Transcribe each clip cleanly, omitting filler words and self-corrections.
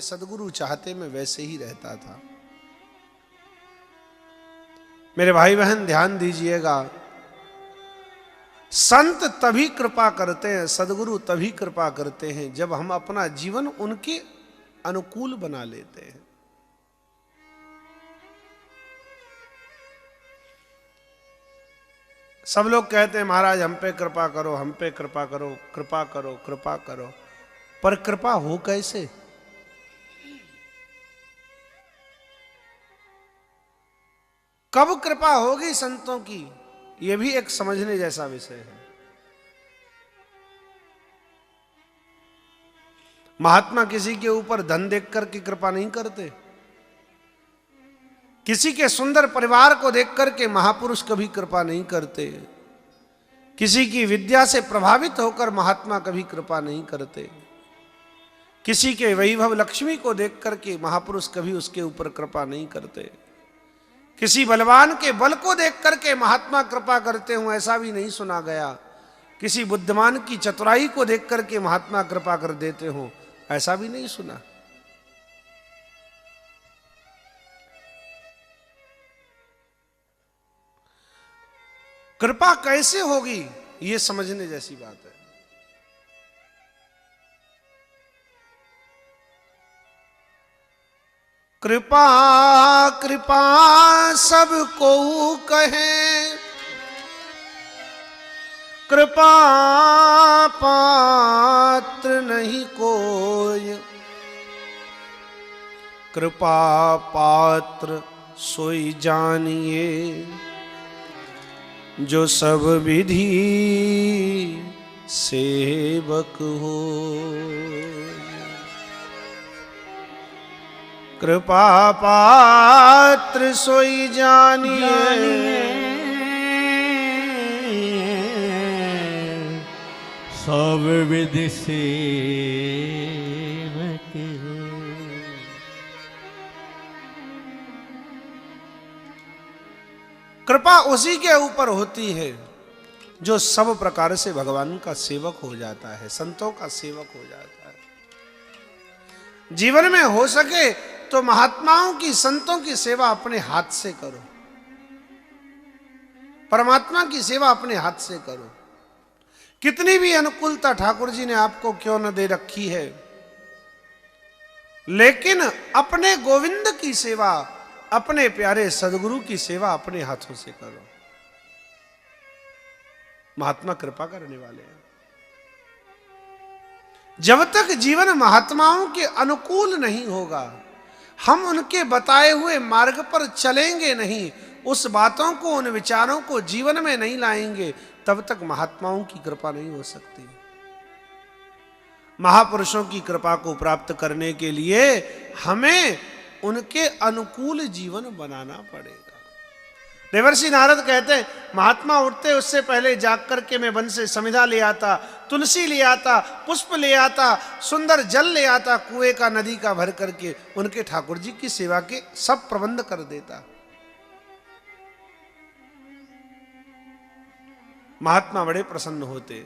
सदगुरु चाहते मैं वैसे ही रहता था। मेरे भाई बहन ध्यान दीजिएगा, संत तभी कृपा करते हैं, सदगुरु तभी कृपा करते हैं जब हम अपना जीवन उनके अनुकूल बना लेते हैं। सब लोग कहते हैं महाराज हम पे कृपा करो, हम पे कृपा करो, कृपा करो, कृपा करो, पर कृपा हो कैसे? कब कृपा होगी संतों की, यह भी एक समझने जैसा विषय है। महात्मा किसी के ऊपर धन देख करके कृपा नहीं करते, किसी के सुंदर परिवार को देख करके महापुरुष कभी कृपा नहीं करते, किसी की विद्या से प्रभावित होकर महात्मा कभी कृपा नहीं करते, किसी के वैभव लक्ष्मी को देख करके महापुरुष कभी उसके ऊपर कृपा नहीं करते, किसी बलवान के बल को देख करके महात्मा कृपा करते हूं ऐसा भी नहीं सुना गया, किसी बुद्धिमान की चतुराई को देख करके महात्मा कृपा कर देते हो ऐसा भी नहीं सुना। कृपा कैसे होगी यह समझने जैसी बात है। कृपा कृपा सबको कहे, कृपा पात्र नहीं कोई, कृपा पात्र सोई जानिए जो सब विधि सेवक हो। कृपा पात्र सोई जानिए सब विधि सेवक हो। कृपा उसी के ऊपर होती है जो सब प्रकार से भगवान का सेवक हो जाता है, संतों का सेवक हो जाता है। जीवन में हो सके तो महात्माओं की, संतों की सेवा अपने हाथ से करो, परमात्मा की सेवा अपने हाथ से करो। कितनी भी अनुकूलता ठाकुर जी ने आपको क्यों न दे रखी है, लेकिन अपने गोविंद की सेवा, अपने प्यारे सदगुरु की सेवा अपने हाथों से करो। महात्मा कृपा करने वाले हैं। जब तक जीवन महात्माओं के अनुकूल नहीं होगा, हम उनके बताए हुए मार्ग पर चलेंगे नहीं, उस बातों को, उन विचारों को जीवन में नहीं लाएंगे, तब तक महात्माओं की कृपा नहीं हो सकती। महापुरुषों की कृपा को प्राप्त करने के लिए हमें उनके अनुकूल जीवन बनाना पड़ेगा। देवर्षि नारद कहते हैं महात्मा उठते उससे पहले जाग करके मैं वन से समिधा ले आता, तुलसी ले आता, पुष्प ले आता, सुंदर जल ले आता, कुएं का, नदी का भर करके उनके ठाकुर जी की सेवा के सब प्रबंध कर देता। महात्मा बड़े प्रसन्न होते।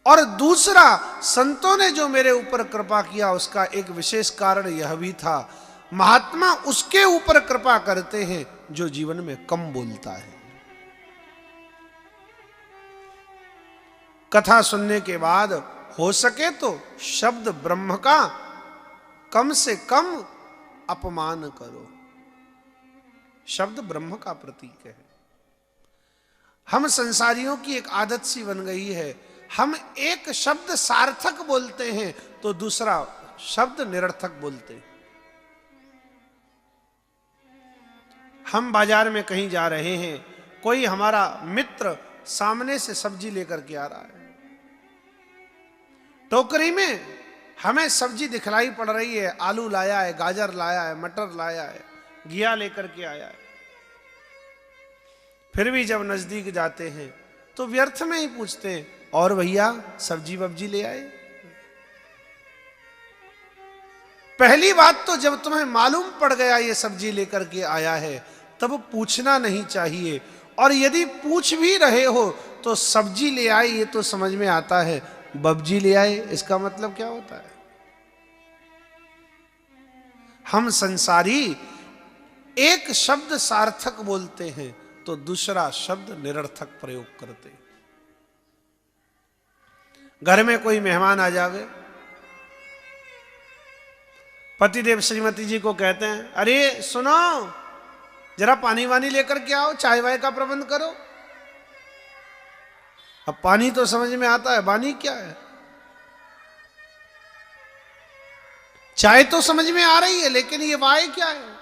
और दूसरा, संतों ने जो मेरे ऊपर कृपा किया उसका एक विशेष कारण यह भी था, महात्मा उसके ऊपर कृपा करते हैं जो जीवन में कम बोलता है। कथा सुनने के बाद हो सके तो शब्द ब्रह्म का कम से कम अपमान करो। शब्द ब्रह्म का प्रतीक है। हम संसारियों की एक आदत सी बन गई है, हम एक शब्द सार्थक बोलते हैं तो दूसरा शब्द निरर्थक बोलते हैं। हम बाजार में कहीं जा रहे हैं, कोई हमारा मित्र सामने से सब्जी लेकर के आ रहा है, टोकरी में हमें सब्जी दिखलाई पड़ रही है, आलू लाया है, गाजर लाया है, मटर लाया है, घिया लेकर के आया है। फिर भी जब नजदीक जाते हैं तो व्यर्थ में ही पूछते हैं, और भैया सब्जी वब्जी ले आए? पहली बात तो जब तुम्हें मालूम पड़ गया ये सब्जी लेकर के आया है तब पूछना नहीं चाहिए, और यदि पूछ भी रहे हो तो सब्जी ले आए ये तो समझ में आता है, बब्जी ले आए इसका मतलब क्या होता है? हम संसारी एक शब्द सार्थक बोलते हैं तो दूसरा शब्द निरर्थक प्रयोग करते हैं। घर में कोई मेहमान आ जावे, पतिदेव श्रीमती जी को कहते हैं, अरे सुनो, जरा पानी वानी लेकर के आओ, चाय वाय का प्रबंध करो। अब पानी तो समझ में आता है, वानी क्या है? चाय तो समझ में आ रही है, लेकिन ये वाय क्या है?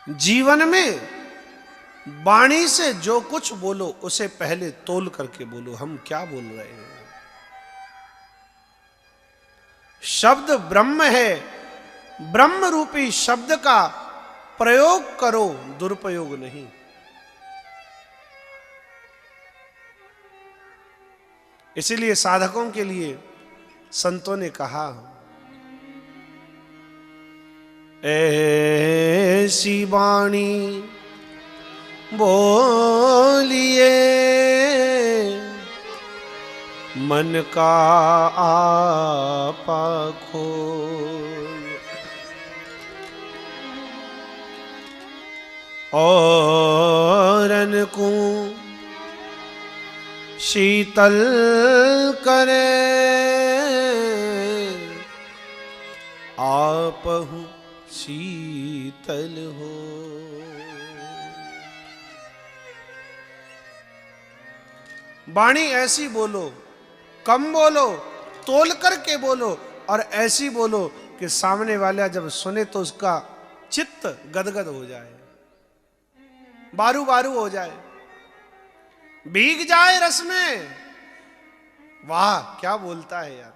जीवन में वाणी से जो कुछ बोलो उसे पहले तोल करके बोलो, हम क्या बोल रहे हैं। शब्द ब्रह्म है, ब्रह्म रूपी शब्द का प्रयोग करो, दुरुपयोग नहीं। इसीलिए साधकों के लिए संतों ने कहा, ऐसी वाणी बोलिए मन का आपा खोए, औरन को शीतल करे, आपहु शीतल हो। वाणी ऐसी बोलो, कम बोलो, तोल करके बोलो, और ऐसी बोलो कि सामने वाला जब सुने तो उसका चित्त गदगद हो जाए, बारू बारू हो जाए, भीग जाए रस में। वाह क्या बोलता है यार,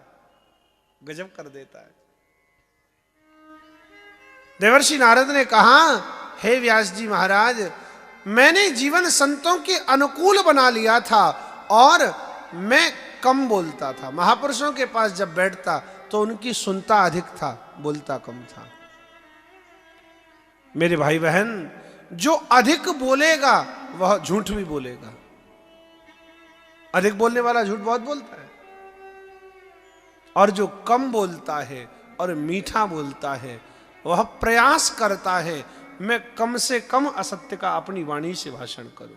गजब कर देता है। देवर्षि नारद ने कहा, हे व्यास जी महाराज, मैंने जीवन संतों के अनुकूल बना लिया था और मैं कम बोलता था। महापुरुषों के पास जब बैठता तो उनकी सुनता अधिक था, बोलता कम था। मेरे भाई बहन, जो अधिक बोलेगा वह झूठ भी बोलेगा। अधिक बोलने वाला झूठ बहुत बोलता है, और जो कम बोलता है और मीठा बोलता है वह प्रयास करता है मैं कम से कम असत्य का अपनी वाणी से भाषण करूं।